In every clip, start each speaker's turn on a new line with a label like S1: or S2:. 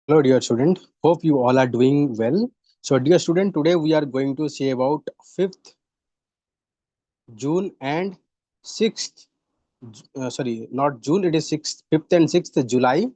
S1: Hello, dear student. Hope you all are doing well. So, dear student, today we are going to see about 5th June and 6th, sorry, not June, it is 6th, 5th and 6th July,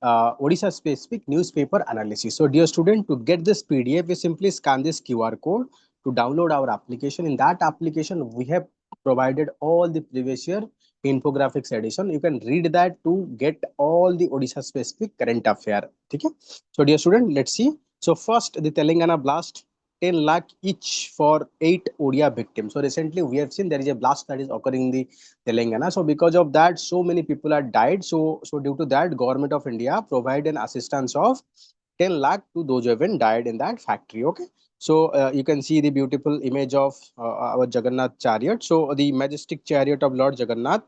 S1: Odisha-specific newspaper analysis. So, dear student, to get this PDF, you simply scan this QR code to download our application. In that application, we have provided all the previous year infographics edition. You can read that to get all the Odisha-specific current affair. Okay? So, dear student, let's see. So, first, the Telangana blast 10 lakh each for 8 Odia victims. So recently we have seen there is a blast that is occurring in the Telangana. So because of that, so many people are died. So due to that, Government of India provide an assistance of 10 lakh to those who have been died in that factory. Okay. So you can see the beautiful image of our Jagannath chariot. So the majestic chariot of Lord Jagannath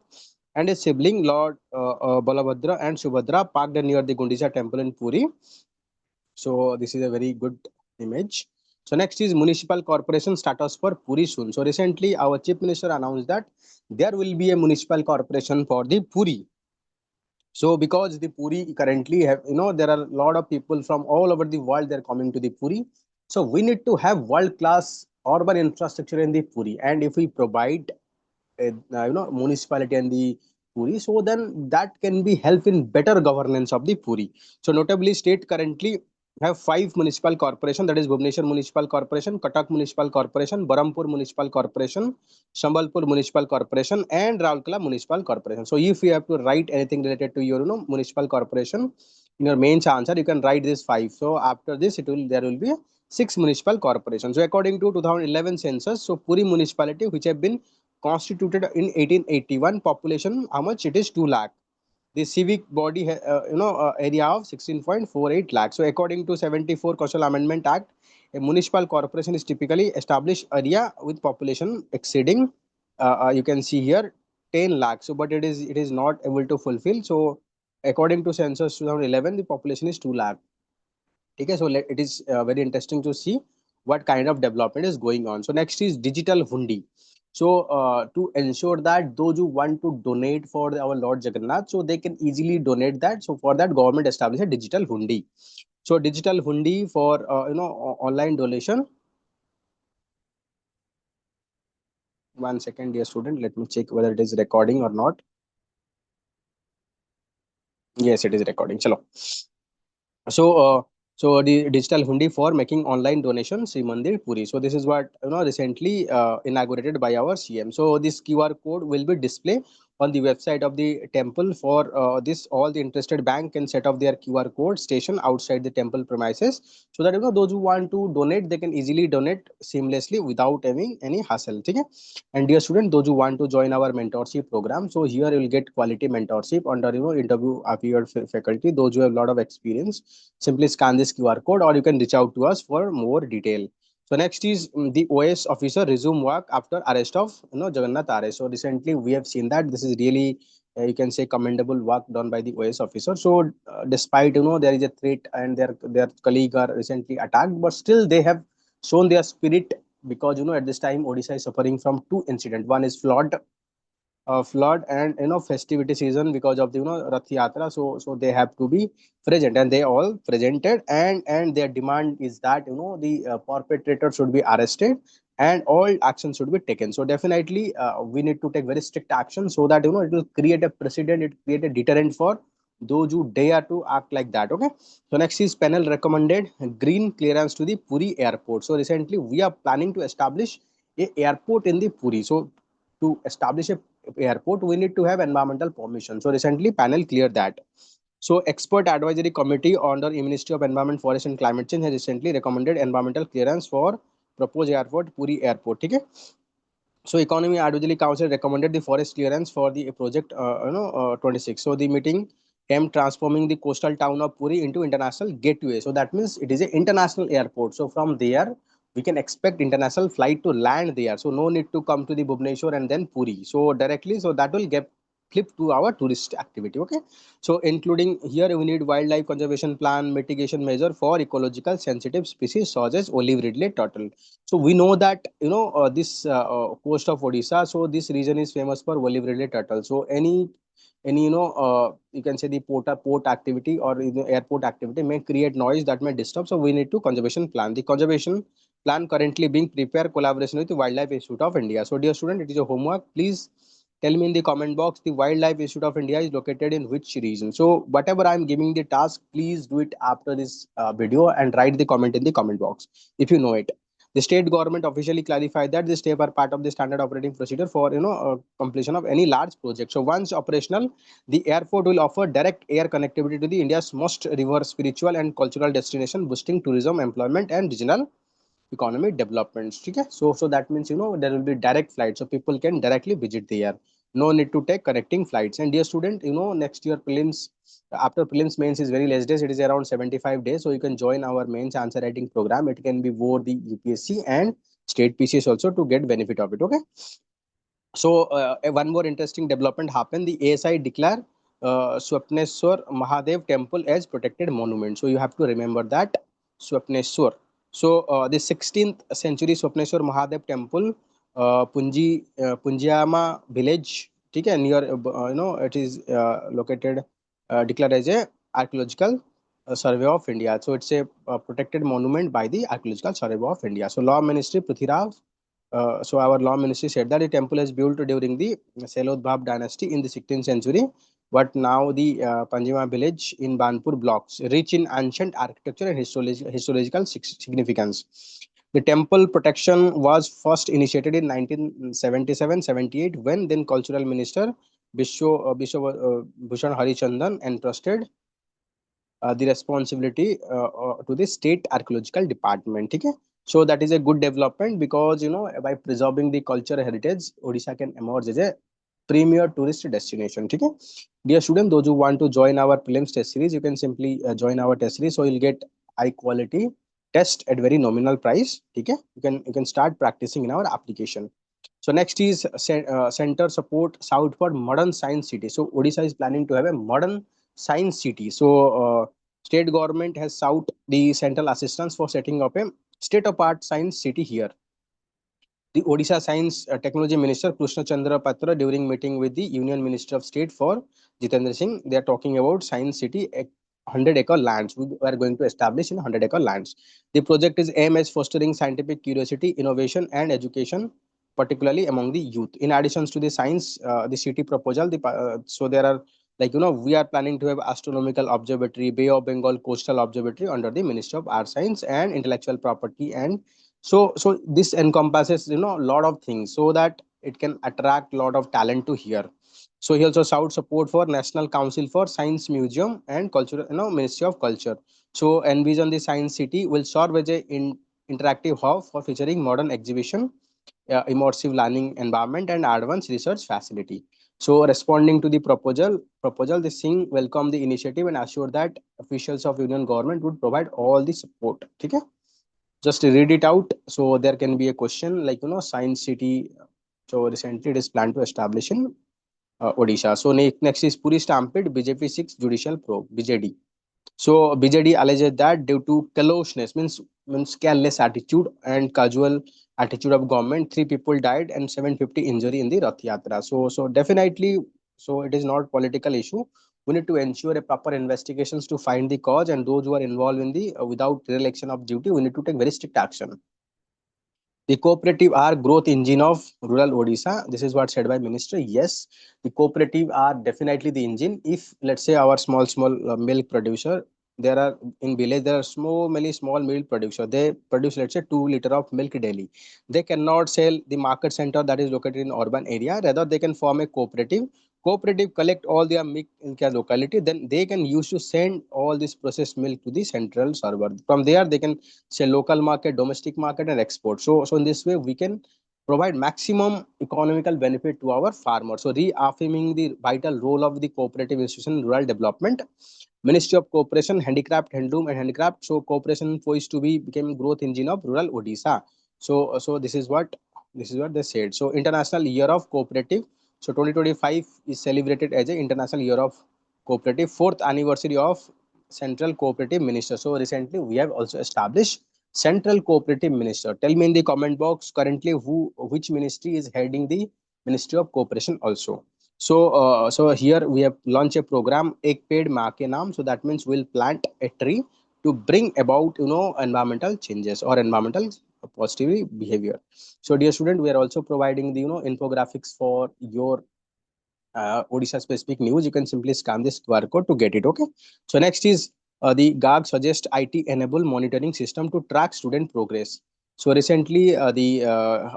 S1: and his sibling Lord Balabhadra and Subhadra parked near the Gundicha temple in Puri. So this is a very good image. So next is municipal corporation status for Puri soon. So recently our chief minister announced that there will be a municipal corporation for the Puri. So because the Puri currently have, there are a lot of people from all over the world, they're coming to the Puri. So we need to have world class urban infrastructure in the Puri. And if we provide municipality and the Puri, so then that can be help in better governance of the Puri. So notably state currently have 5 municipal corporation, that is Bhubaneswar Municipal Corporation, Cuttack Municipal Corporation, Barampur Municipal Corporation, Sambalpur Municipal Corporation and Raulkela Municipal Corporation. So if you have to write anything related to your municipal corporation in your main answer, you can write this 5. So after this there will be 6 municipal corporations. So according to 2011 census, so Puri municipality which have been constituted in 1881, population how much it is 2 lakh. The civic body area of 16.48 lakh. So according to 74 Coastal Amendment Act, a municipal corporation is typically established area with population exceeding you can see here 10 lakh. So but it is not able to fulfill. So according to census 2011, the population is 2 lakh. Okay, so it is very interesting to see what kind of development is going on. So next is digital hundi. So to ensure that those who want to donate for our Lord Jagannath, so they can easily donate that. So for that, government established a digital hundi. So digital hundi for online donation. One second, dear student, let me check whether it is recording or not. Yes, it is recording. Chalo. So, the digital hundi for making online donations, Sri Mandir Puri. So this is what recently inaugurated by our CM. So this QR code will be displayed on the website of the temple. For this, all the interested bank can set up their QR code station outside the temple premises, so that those who want to donate, they can easily donate seamlessly without having any hassle. Okay? And dear student, those who want to join our mentorship program, so here you will get quality mentorship under interview appeared faculty. Those who have a lot of experience, simply scan this QR code or you can reach out to us for more detail. So next is the OS officer resume work after arrest of Jagannath RS. So recently we have seen that this is really you can say commendable work done by the OS officer. So despite there is a threat and their colleague are recently attacked, but still they have shown their spirit, because at this time Odisha is suffering from two incidents. One is flood and festivity season because of the Rath Yatra. So they have to be present and they all presented, and their demand is that the perpetrator should be arrested and all action should be taken. So definitely we need to take very strict action, so that it will create a precedent, it create a deterrent for those who dare to act like that. Okay. So next is panel recommended green clearance to the Puri airport. So recently we are planning to establish a airport in the Puri. So to establish a airport, we need to have environmental permission. So recently panel cleared that. So expert advisory committee under the Ministry of Environment, Forest and Climate Change has recently recommended environmental clearance for proposed airport, Puri airport. Okay. So economy advisory council recommended the forest clearance for the project 26. So the meeting came transforming the coastal town of Puri into international gateway. So that means it is an international airport. So from there we can expect international flight to land there. So no need to come to the Bhubaneswar and then Puri. So directly, so that will get flip to our tourist activity. Okay. So including here we need wildlife conservation plan, mitigation measure for ecological sensitive species such as olive ridley turtle. So we know that this coast of Odisha. So this region is famous for olive ridley turtle. So any any you can say the port activity or the airport activity may create noise that may disturb. So we need to conservation plan. The conservation plan currently being prepared collaboration with the Wildlife Institute of India. So dear student, it is your homework. Please tell me in the comment box the Wildlife Institute of India is located in which region. So whatever I'm giving the task, please do it after this video and write the comment in the comment box if you know it. The state government officially clarified that the step are part of the standard operating procedure for completion of any large project. So once operational, the airport will offer direct air connectivity to the India's most river, spiritual and cultural destination, boosting tourism, employment and regional economic developments. Okay? So that means there will be direct flights, so people can directly visit the air. No need to take connecting flights. And dear student, next year prelims, after prelims mains is very less days. It is around 75 days. So you can join our mains answer writing program. It can be for the UPSC and state PCS also to get benefit of it. Okay. So one more interesting development happened. The ASI declare Swapneshwar Mahadev temple as protected monument. So you have to remember that Swapneshwar. So the 16th century Swapneshwar Mahadev temple, Punjiyama village, okay, near it is located, declared as a archaeological survey of India. So it's a protected monument by the archaeological survey of India. So law ministry Prithviraj, so our law ministry said that the temple is built during the Selodbab dynasty in the 16th century, but now the Panjima village in Banpur blocks, rich in ancient architecture and historical significance. The temple protection was first initiated in 1977-78 when then cultural minister Bhushan Harichandan entrusted the responsibility to the state archaeological department. Okay? So that is a good development because by preserving the cultural heritage, Odisha can emerge as a premier tourist destination. Okay? Dear student, those who want to join our prelims test series, you can simply join our test series. So you'll get high quality test at very nominal price. Okay? You can start practicing in our application. So next is center support South for modern science city. So Odisha is planning to have a modern science city. So state government has sought the central assistance for setting up a state of art science city here. The Odisha Science Technology Minister Krishna Chandra Patra during meeting with the Union Minister of State for Jitendra Singh, they are talking about science city, 100-acre lands. We are going to establish in 100-acre lands. The project is aimed at fostering scientific curiosity, innovation, and education, particularly among the youth. In addition to the science, the city proposal, so there are we are planning to have astronomical observatory, Bay of Bengal coastal observatory under the Ministry of Art, Science, and Intellectual Property. And so this encompasses a lot of things so that it can attract a lot of talent to here. So he also sought support for National Council for Science Museum and Culture, Ministry of Culture. So envision the science city will serve as a interactive hub for featuring modern exhibition, immersive learning environment, and advanced research facility. So responding to the proposal, the Singh welcomed the initiative and assured that officials of union government would provide all the support. Okay? Just read it out. So there can be a question like science city. So recently it is planned to establish in Odisha. So next is Puri Stampede BJP 6 judicial probe BJD. So BJD alleges that due to callousness, means careless attitude and casual attitude of government, 3 people died and 750 injury in the Rath Yatra. So definitely, so it is not political issue. We need to ensure a proper investigations to find the cause, and those who are involved in the without dereliction of duty, we need to take very strict action. The cooperative are growth engine of rural Odisha. This is what said by minister. Yes, the cooperative are definitely the engine. If let's say our small milk producer, there are in village there are many small milk producer. They produce let's say 2 liter of milk daily. They cannot sell the market center that is located in urban area. Rather, they can form a cooperative. Cooperative collect all their milk in their locality. Then they can use to send all this processed milk to the central server. From there, they can say local market, domestic market, and export. So in this way, we can provide maximum economical benefit to our farmers. So reaffirming the vital role of the cooperative institution in rural development. Ministry of Cooperation, Handicraft, Handloom, and Handicraft. So cooperation poised to be became growth engine of rural Odisha. So this is what they said. So International Year of Cooperative. So 2025 is celebrated as an International Year of Cooperative, fourth anniversary of Central Cooperative Minister. So recently we have also established Central Cooperative Minister. Tell me in the comment box currently which ministry is heading the Ministry of Cooperation also. So here we have launched a program, Ek Ped Maa Ke Naam. So that means we'll plant a tree to bring about, environmental changes or environmental positive behavior. So dear student, we are also providing the, infographics for your Odisha specific news. You can simply scan this QR code to get it. Okay. So next is the GAG suggest IT enable monitoring system to track student progress. So recently the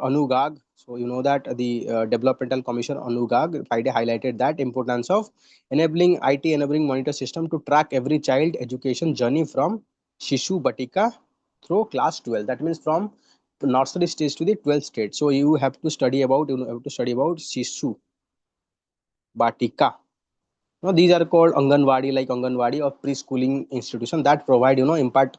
S1: ANUGAG, so you know that the Developmental Commission ANUGAG Friday highlighted that importance of enabling IT enabling monitor system to track every child education journey from Shishu Batika through class 12. That means from nursery stage to the 12th stage. So you have to study about, have to study about Shishu Batika. No, these are called Anganwadi, like Anganwadi or preschooling institution that provide, impart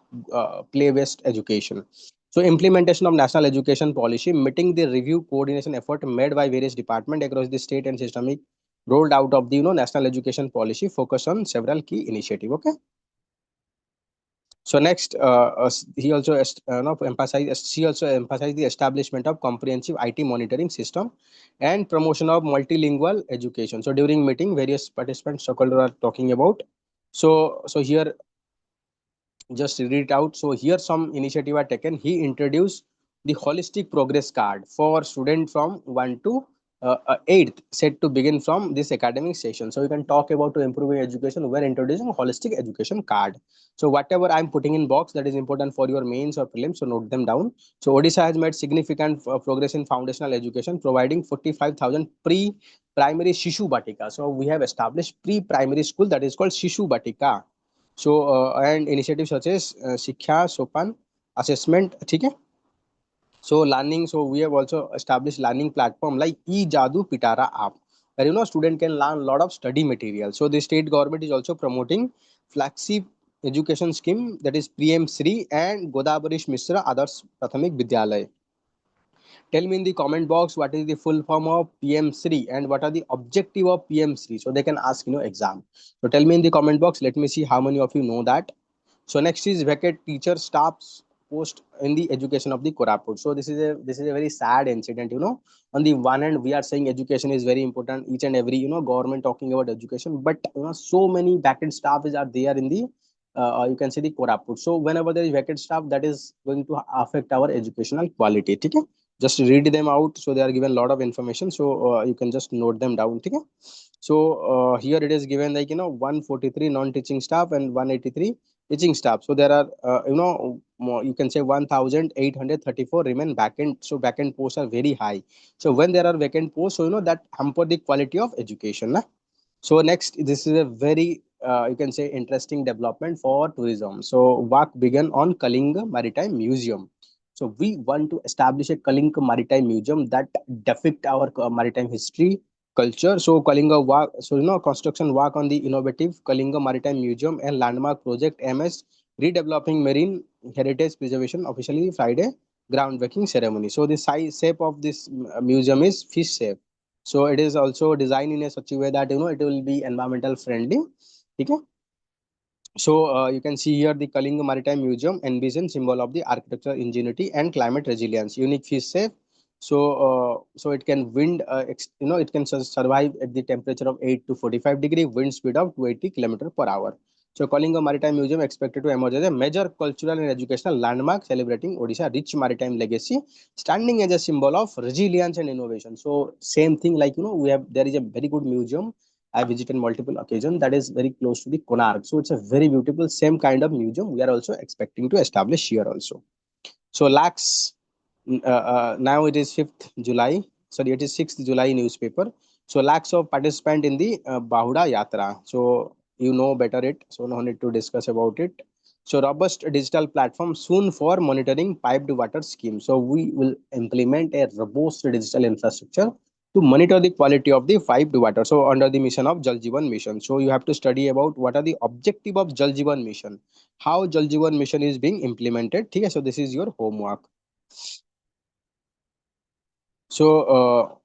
S1: play-based education. So implementation of national education policy, meeting the review coordination effort made by various departments across the state and systemic rolled out of the, national education policy, focus on several key initiative. Okay. So next, he also no, emphasized. She also emphasized the establishment of comprehensive IT monitoring system and promotion of multilingual education. So during meeting, various participants stakeholders are talking about. So here just read it out. So here some initiative are taken. He introduced the holistic progress card for student from 1 to 8th set to begin from this academic session. So you can talk about to improving education when introducing holistic education card. So whatever I'm putting in box that is important for your mains or prelims, so note them down. So Odisha has made significant progress in foundational education, providing 45,000 pre-primary Shishu Batika. So we have established pre-primary school that is called Shishu Batika. So and initiatives such as Shiksha Sopan assessment, ठीक है? So learning, so we have also established learning platform like E-Jadu Pitara app, where student can learn a lot of study material. So the state government is also promoting flagship education scheme that is PM Sri and Godabarish Mishra Adarsh Prathamik Vidyalay. Tell me in the comment box what is the full form of PM3 and what are the objective of PM3. So they can ask, exam. So tell me in the comment box. Let me see how many of you know that. So next is vacant teacher staffs post in the education of the Koraput. So this is a very sad incident. On the one hand, we are saying education is very important. Each and every government talking about education, but so many vacant staff is are there in the you can say the Koraput. So whenever there is vacant staff, that is going to affect our educational quality. Okay? Just read them out. So they are given a lot of information. So you can just note them down. Okay? So here it is given like 143 non-teaching staff and 183 teaching staff. So there are you can say 1,834 remain vacant. So vacant posts are very high. So when there are vacant posts, so that hamper the quality of education. Na? So next, this is a very you can say interesting development for tourism. So work began on Kalinga Maritime Museum. So we want to establish a Kalinga Maritime Museum that depict our maritime history, culture. So Kalinga work, so construction work on the innovative Kalinga Maritime Museum and landmark project MS redeveloping marine heritage preservation officially Friday groundbreaking ceremony. So the size shape of this museum is fish shape. So it is also designed in a such a way that it will be environmental friendly. Okay. So you can see here the Kalinga Maritime Museum envision symbol of the architectural ingenuity and climate resilience. Unique fish safe. So it can wind it can survive at the temperature of 8 to 45 degree, wind speed of 280 kilometer per hour. So Kalinga Maritime Museum expected to emerge as a major cultural and educational landmark celebrating Odisha rich maritime legacy, standing as a symbol of resilience and innovation. So same thing like we have there is a very good museum I visited multiple occasions that is very close to the Konark. So it's a very beautiful, same kind of museum we are also expecting to establish here also. So lakhs, now it is 5th July, sorry, it is 6th July newspaper. So lakhs of participant in the Bahuda Yatra. So you know better it, so no need to discuss about it. So robust digital platform soon for monitoring piped water scheme. So we will implement a robust digital infrastructure to monitor the quality of the piped water. So under the mission of Jal Jeevan Mission. So you have to study about what are the objective of Jal Jeevan Mission, how Jal Jeevan Mission is being implemented. Okay, so this is your homework. So,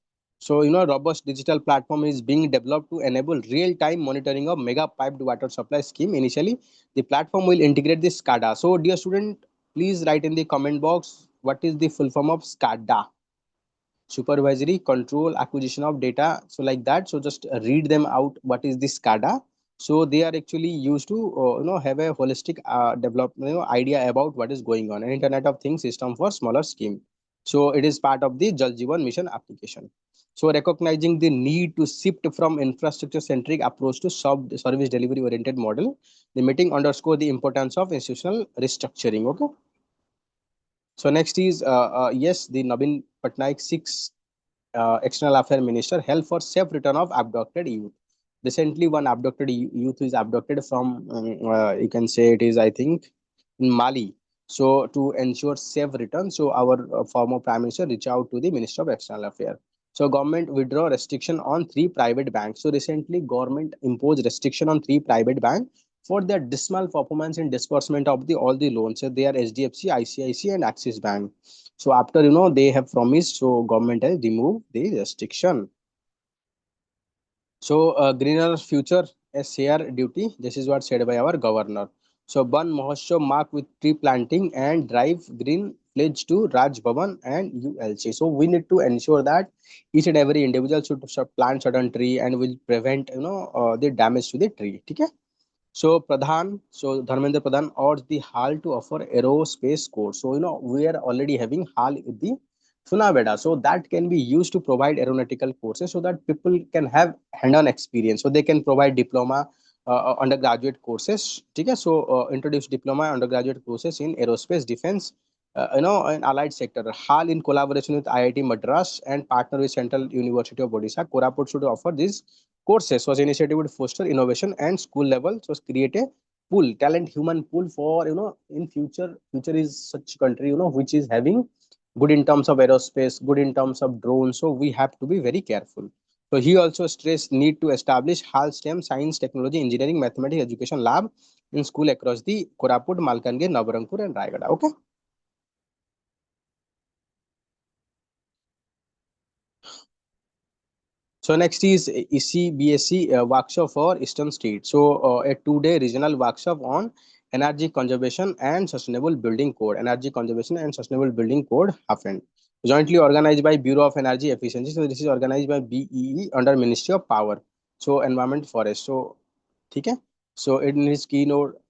S1: robust digital platform is being developed to enable real-time monitoring of mega piped water supply scheme. Initially, the platform will integrate the SCADA. So, dear student, please write in the comment box what is the full form of SCADA. supervisory control, acquisition of data. So like that. So just read them out. What is this SCADA? So they are actually used to have a holistic development idea about what is going on. An Internet of Things system for smaller scheme. So it is part of the Jal Jeevan mission application. So recognizing the need to shift from infrastructure centric approach to service delivery oriented model, the meeting underscore the importance of institutional restructuring. Okay. So next is yes, the Nabin Patnaik 6 external affairs minister held for safe return of abducted youth. Recently, one abducted youth is abducted from, you can say it is, I think, in Mali. So to ensure safe return, so our former prime minister reached out to the Minister of External Affairs. So government withdraw restriction on three private banks. So recently, government imposed restriction on three private banks for their dismal performance in disbursement of the all the loans. So they are HDFC, ICICI, and Axis Bank. So after they have promised, so government has removed the restriction. So greener future, a share duty. This is what said by our governor. So Ban Mahotsav mark with tree planting and drive green pledge to Raj Bhavan and ULC. So we need to ensure that each and every individual should plant certain tree and will prevent the damage to the tree. Okay. So Dharmendra Pradhan urged the HAL to offer aerospace course. So we are already having HAL with the Sunaveda. So that can be used to provide aeronautical courses so that people can have hand-on experience. So they can provide diploma undergraduate courses. Okay? So introduce diploma undergraduate courses in aerospace, defense, and allied sector. HAL in collaboration with IIT Madras and partner with Central University of Odisha. Koraput should offer these courses. Was initiative would foster innovation and school level. So create a pool, talent human pool for in future. Future is such country which is having good in terms of aerospace, good in terms of drones. So we have to be very careful. So he also stressed need to establish HAL STEM science, technology, engineering, mathematics education lab in school across the Koraput, Malkangiri, Nabarangpur, and Raigada. Okay. So next is ECBSC workshop for Eastern State. So a two-day regional workshop on energy conservation and sustainable building code. Energy conservation and sustainable building code happened. Jointly organized by Bureau of Energy Efficiency. So this is organized by BEE under Ministry of Power. So Environment Forest. So okay. So in his keynote,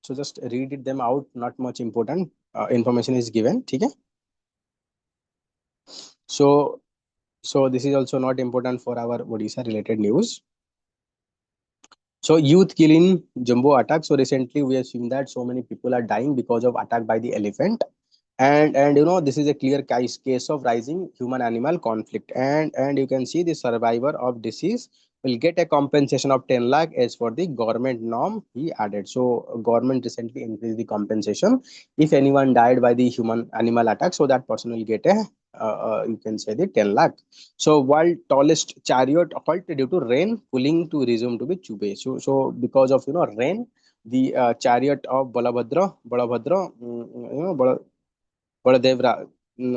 S1: so just read it them out. Not much important information is given. Okay. So this is also not important for our Odisha related news. So youth killing jumbo attack. So recently we have seen that so many people are dying because of attack by the elephant, and this is a clear case of rising human animal conflict, and you can see the survivor of disease will get a compensation of 10 lakh as for the government norm he added. So government recently increased the compensation if anyone died by the human animal attack, so that person will get a you can say the 10 lakh. So world tallest chariot halted due to rain pulling to resume to be chube. So because of rain, the chariot of Balabhadra, Baladev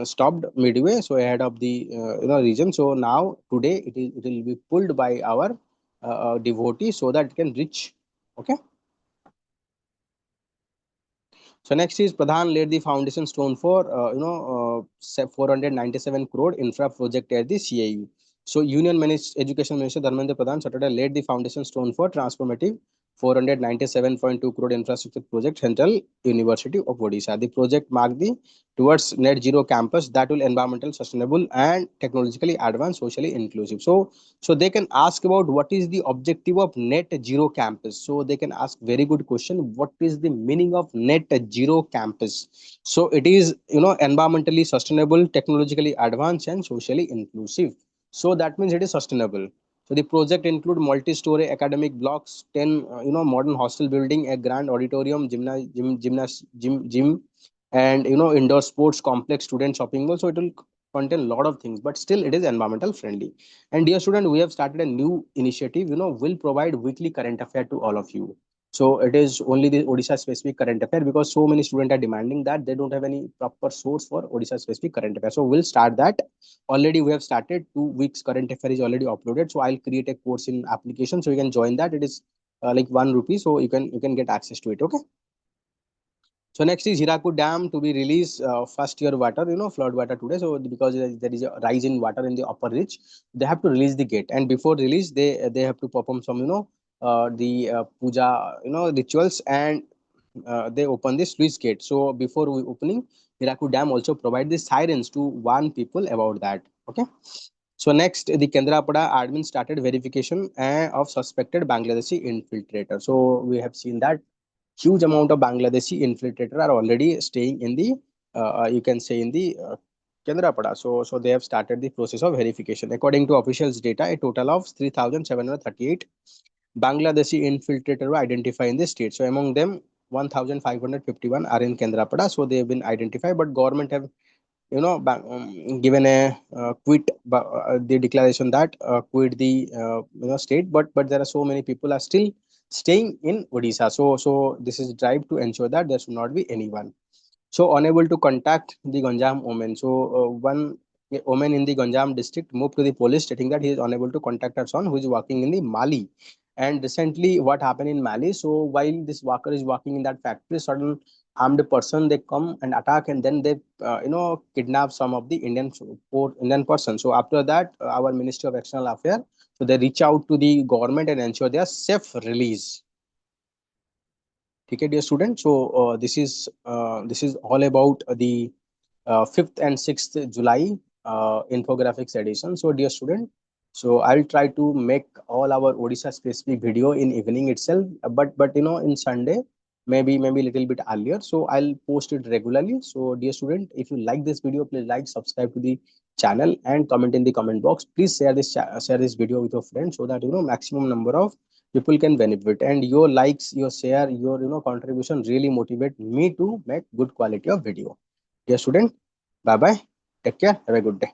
S1: stopped midway, so ahead of the region. So now today it will be pulled by our devotee so that it can reach. Okay. So next is Pradhan laid the foundation stone for 497 crore infra project at the CAU. So Union Education Minister Dharmendra Pradhan Saturday laid the foundation stone for transformative 497.2 crore infrastructure project Central University of Odisha. The project marked the towards net zero campus that will environmental sustainable and technologically advanced, socially inclusive. So they can ask about what is the objective of net zero campus. So they can ask very good question, what is the meaning of net zero campus? So it is environmentally sustainable, technologically advanced, and socially inclusive. So that means it is sustainable. So the project include multi-story academic blocks, 10 modern hostel building, a grand auditorium, gym, and indoor sports complex, student shopping mall. So it will contain a lot of things, but still it is environmental friendly. And dear student, we have started a new initiative. Will provide weekly current affair to all of you. So it is only the Odisha specific current affair because so many students are demanding that they don't have any proper source for Odisha specific current affair. So we'll start that. Already we have started 2 weeks current affair is already uploaded. So I'll create a course in application so you can join that. It is like 1 rupee, so you can get access to it. Okay. So next is Hirakud Dam to be released first year water, flood water today. So because there is a rise in water in the upper reach, they have to release the gate, and before release, they have to perform some the puja rituals, and they open the sluice gate. So before we opening, Hirakud Dam also provide the sirens to warn people about that. Okay. So next, the Kendrapada admin started verification of suspected Bangladeshi infiltrator. So we have seen that huge amount of Bangladeshi infiltrator are already staying in the you can say in the Kendrapada. So they have started the process of verification. According to officials data, a total of 3,738 Bangladeshi infiltrator were identified in the state. So among them, 1,551 are in Kendrapada. So they have been identified, but government have given a quit the declaration that quit the state, but there are so many people are still staying in Odisha. So this is drive to ensure that there should not be anyone so unable to contact the Ganjam woman. So one woman in the Ganjam district moved to the police stating that he is unable to contact her son who is working in the Mali. And recently, what happened in Mali? So while this worker is working in that factory, sudden armed person they come and attack, and then they kidnap some of the poor Indian person. So after that, our Ministry of External Affairs, so they reach out to the government and ensure their safe release. Okay, dear student. So this is all about the 5th and 6th July infographics edition. So dear student, so I'll try to make all our Odisha specific video in evening itself, but in Sunday maybe little bit earlier. So I'll post it regularly. So dear student, if you like this video, please like, subscribe to the channel and comment in the comment box. Please share this video with your friends so that maximum number of people can benefit, and your likes, your share, your contribution really motivate me to make good quality of video. Dear student, bye bye, take care, have a good day.